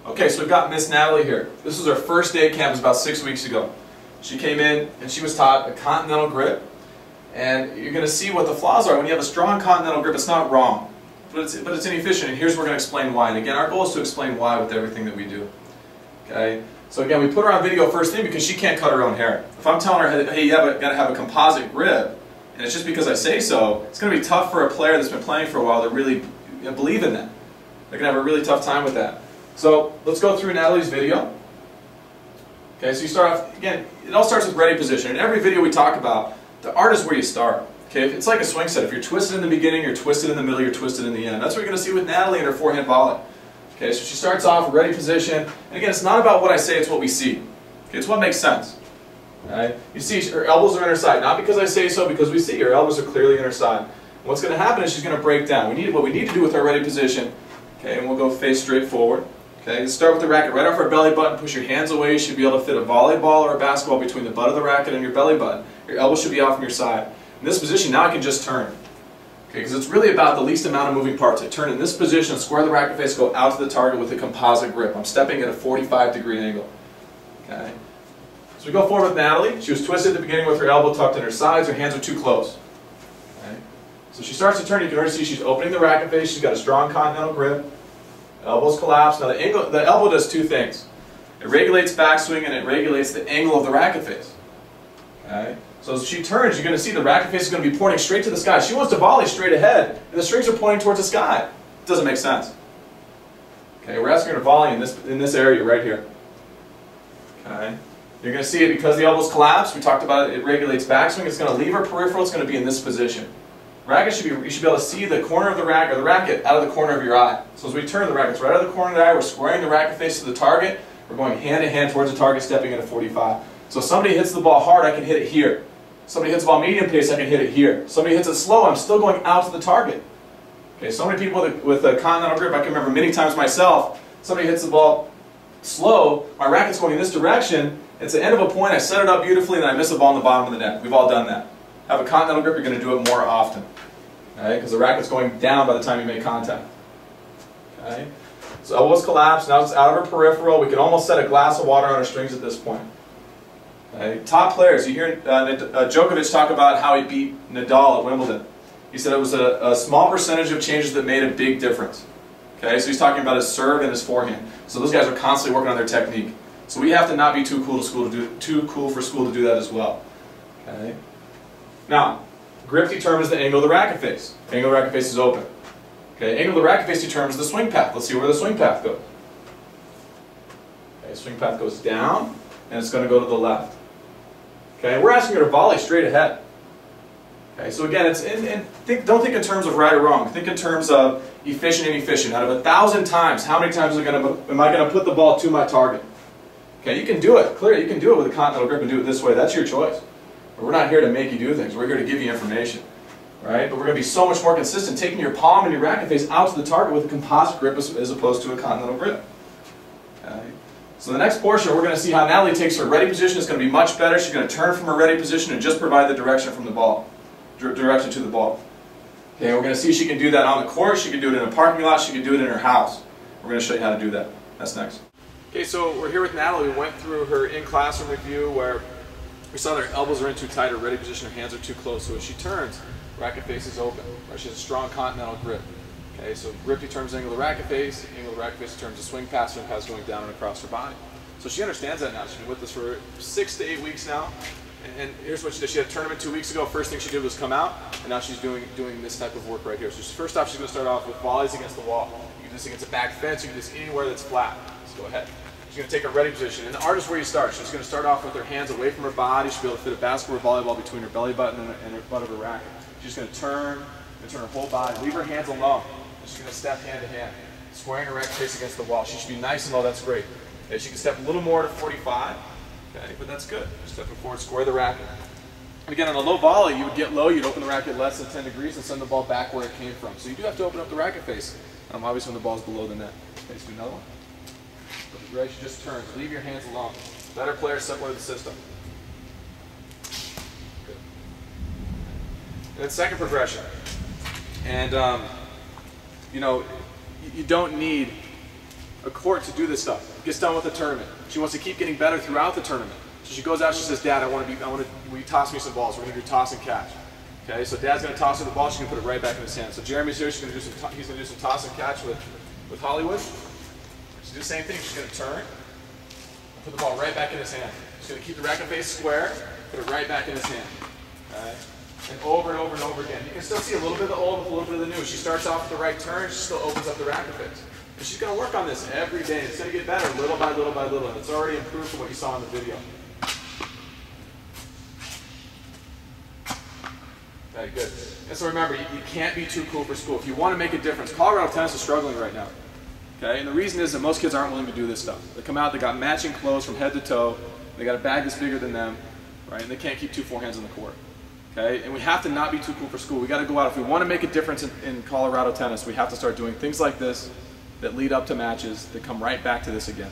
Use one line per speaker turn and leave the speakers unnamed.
Okay, so we've got Miss Natalie here. This was her first day at camp, it was about 6 weeks ago. She came in and she was taught a continental grip, and you're going to see what the flaws are. When you have a strong continental grip, it's not wrong, but it's inefficient, and here's where we're going to explain why. And again, our goal is to explain why with everything that we do. Okay, so again, we put her on video first thing because she can't cut her own hair. If I'm telling her, hey, you got to have a composite grip, and it's just because I say so, it's going to be tough for a player that's been playing for a while to really believe in that. They're going to have a really tough time with that. So let's go through Natalie's video. Okay, so you start off, again, it all starts with ready position. In every video we talk about, the art is where you start. Okay, it's like a swing set. If you're twisted in the beginning, you're twisted in the middle, you're twisted in the end. That's what you're going to see with Natalie in her forehand volley. Okay, so she starts off ready position, and again, it's not about what I say, it's what we see. Okay, it's what makes sense. Right? You see her elbows are in her side, not because I say so, because we see her elbows are clearly in her side. And what's going to happen is she's going to break down. What we need to do with our ready position, okay, and we'll go face straight forward. Okay, start with the racket right off our belly button, push your hands away. You should be able to fit a volleyball or a basketball between the butt of the racket and your belly button. Your elbow should be off from your side. In this position, now I can just turn. Okay, because it's really about the least amount of moving parts. I turn in this position, square the racket face, go out to the target with a composite grip. I'm stepping at a 45-degree angle. Okay. So we go forward with Natalie. She was twisted at the beginning with her elbow tucked in her sides. Her hands are too close. Okay. So she starts to turn. You can already see she's opening the racket face. She's got a strong continental grip. Elbows collapse. Now the elbow does two things. It regulates backswing and it regulates the angle of the racket face. Okay. So as she turns, you're going to see the racket face is going to be pointing straight to the sky. She wants to volley straight ahead, and the strings are pointing towards the sky. It doesn't make sense. Okay, we're asking her to volley in this area right here. Okay. You're going to see it because the elbows collapse. We talked about it. It regulates backswing. It's going to leave her peripheral. It's going to be in this position. Racket you should be able to see the corner of the racket, or the racket, out of the corner of your eye. So as we turn the rackets right out of the corner of the eye, we're squaring the racket face to the target. We're going hand to hand towards the target, stepping at a 45. So if somebody hits the ball hard, I can hit it here. Somebody hits the ball medium pace, I can hit it here. Somebody hits it slow, I'm still going out to the target. Okay, so many people with a continental grip, I can remember many times myself, somebody hits the ball slow, my racket's going in this direction, it's the end of a point, I set it up beautifully, and I miss a ball in the bottom of the net. We've all done that. Have a continental grip, you're going to do it more often. Okay, because the racket's going down by the time you make contact. Okay, so elbows collapse, now it's out of her peripheral, we can almost set a glass of water on her strings at this point. Okay. Top players, you hear Djokovic talk about how he beat Nadal at Wimbledon. He said it was a small percentage of changes that made a big difference. Okay, so he's talking about his serve and his forehand. So those guys are constantly working on their technique. So we have to not be too cool for school to do that as well. Okay. Now, grip determines the angle of the racket face. Angle of the racket face is open. Okay, angle of the racket face determines the swing path. Let's see where the swing path goes. Okay, swing path goes down, and it's going to go to the left. Okay, we're asking her to volley straight ahead. Okay, so again, don't think in terms of right or wrong. Think in terms of efficient and inefficient. Out of 1,000 times, how many times am I going to put the ball to my target? Okay, you can do it. Clearly, you can do it with a continental grip and do it this way. That's your choice. But we're not here to make you do things. We're here to give you information. Right? But we're going to be so much more consistent taking your palm and your racket face out to the target with a composite grip as opposed to a continental grip. Okay. So the next portion, we're going to see how Natalie takes her ready position. It's going to be much better. She's going to turn from her ready position and just provide the direction from the ball, direction to the ball. Okay, we're going to see she can do that on the court. She can do it in a parking lot. She can do it in her house. We're going to show you how to do that. That's next. Okay, so we're here with Natalie. We went through her in-classroom review where we saw that her elbows are in too tight, her ready position, her hands are too close. So as she turns, racket face is open. Right? She has a strong continental grip. Okay, so grip determines the angle of the racket face. Angle of the racket face determines the swing path. Swing path is going down and across her body. So she understands that now. She's been with us for 6 to 8 weeks now. And here's what she did. She had a tournament 2 weeks ago. First thing she did was come out, and now she's doing this type of work right here. So first off, she's going to start off with volleys against the wall. You can do this against a back fence. You can do this anywhere that's flat. Let's go ahead. She's going to take her ready position. And the art is where you start. She's going to start off with her hands away from her body. She'll be able to fit a basketball or volleyball between her belly button and her butt of her racket. She's going to turn her whole body. Leave her hands alone. She's going to step hand to hand, squaring her racket face against the wall. She should be nice and low. That's great. Okay, she can step a little more to 45. Okay, but that's good. Stepping forward, square the racket. And again, on a low volley, you would get low. You'd open the racket less than 10 degrees and send the ball back where it came from. So you do have to open up the racket face. Obviously, when the ball's below the net. Okay, let's do another one. Right, she just turns. Leave your hands alone. Better players, simpler the system. Good. And then second progression. And, you know, you don't need a court to do this stuff. Gets done with the tournament. She wants to keep getting better throughout the tournament. So she goes out, she says, Dad, will you toss me some balls? We're going to do toss and catch. Okay, so Dad's going to toss her the ball, she's going to put it right back in his hand. So Jeremy's here, he's going to do some toss and catch with Hollywood. She'll do the same thing, she's going to turn, and put the ball right back in his hand. She's going to keep the racket face square, put it right back in his hand. Okay? And over and over and over again. You can still see a little bit of the old with a little bit of the new. She starts off with the right turn, she still opens up the racket face. And she's going to work on this every day. It's going to get better little by little by little. And it's already improved from what you saw in the video. Okay, good. And so remember, you can't be too cool for school. If you want to make a difference, Colorado tennis is struggling right now. Okay? And the reason is that most kids aren't willing to do this stuff. They come out, they got matching clothes from head to toe, they got a bag that's bigger than them, right? And they can't keep two forehands on the court. Okay? And we have to not be too cool for school. We got to go out. If we want to make a difference in Colorado tennis, we have to start doing things like this that lead up to matches, that come right back to this again.